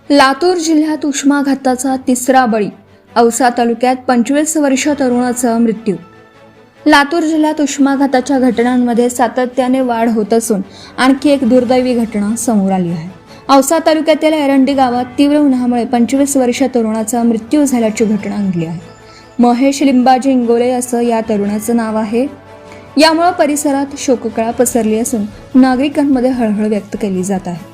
लातूर जिल्ह्यात उष्माघाताचा तिसरा बळी. औसा तालुक्यात 25 वर्ष तरुणाचा मृत्यू. लातूर जिल्ह्यात उष्माघाताच्या घटनांमध्ये सातत्याने वाढ होत असून आणखी एक दुर्दैवी घटना समोर आली आहे. औसा तालुक्यातील एरंडी गावात तीव्र उन्हामुळे 25 वर्ष तरुणाचा मृत्यू झाल्याची घटना घडली आहे. महेश लिंबाजी इंगोले असं या तरुणाचं नाव आहे. यामुळे परिसरात शोककळा पसरली असून नागरिकांमध्ये हळहळ व्यक्त केली जात आहे.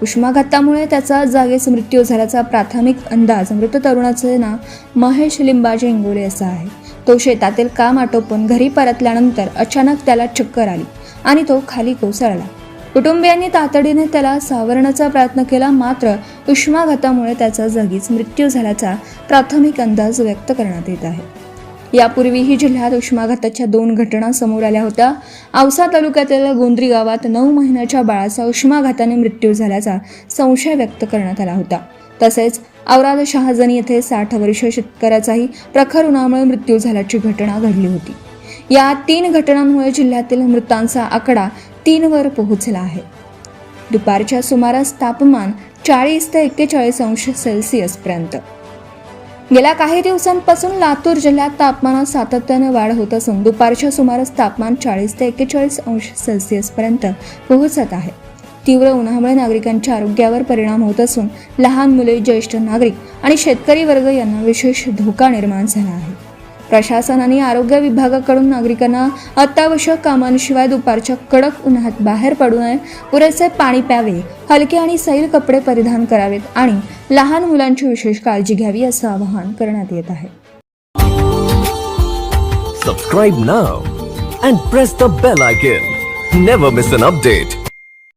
उष्माघातामुळे त्याचा जागीच मृत्यू झाल्याचा प्राथमिक अंदाज. मृत तरुणाचे नाव महेश लिंबाजी इंगोले असं आहे. तो शेतातील काम आटोपून घरी परतल्यानंतर अचानक त्याला चक्कर आली आणि तो खाली कोसळला. कुटुंबियांनी तातडीने त्याला सावरण्याचा प्रयत्न केला, मात्र उष्माघातामुळे त्याचा जागीच मृत्यू झाल्याचा प्राथमिक अंदाज व्यक्त करण्यात येत आहे. यापूर्वीही जिल्ह्यात उष्माघाताच्या 2 घटना समोर आल्या होत्या. औसा तालुक्यातील गोंद्री गावात 9 महिन्याच्या बाळाचा उष्माघाताने मृत्यू झाल्याचा संशय व्यक्त करण्यात आला होता. तसेच औराद शहाजनी येथे 60 वर्ष शेतकऱ्याचाही प्रखर उन्हामुळे मृत्यू झाल्याची घटना घडली होती. या 3 घटनांमुळे जिल्ह्यातील मृतांचा आकडा 3 वर पोहोचला आहे. दुपारच्या सुमारास तापमान 40 ते 41 अंश सेल्सिअस पर्यंत. गेल्या काही दिवसांपासून लातूर जिल्ह्यात तापमानात सातत्याने वाढ होत असून दुपारच्या सुमारास तापमान 40 ते 41 अंश सेल्सिअस पर्यंत पोहोचत आहे. तीव्र उन्हामुळे नागरिकांच्या आरोग्यावर परिणाम होत असून लहान मुले, ज्येष्ठ नागरिक आणि शेतकरी वर्ग यांना विशेष धोका निर्माण झाला आहे. प्रशासन आणि आरोग्य विभागाकडून नागरिकांना अत्यावश्यक कामांशिवाय दुपारच्या कडक उन्हात बाहेर पडू नये, पुरेसे पाणी प्यावे, हलके आणि सैल कपडे परिधान करावेत आणि लहान मुलांची विशेष काळजी घ्यावी असं आवाहन करण्यात येत आहे. Subscribe now and press the bell icon. Never miss an update.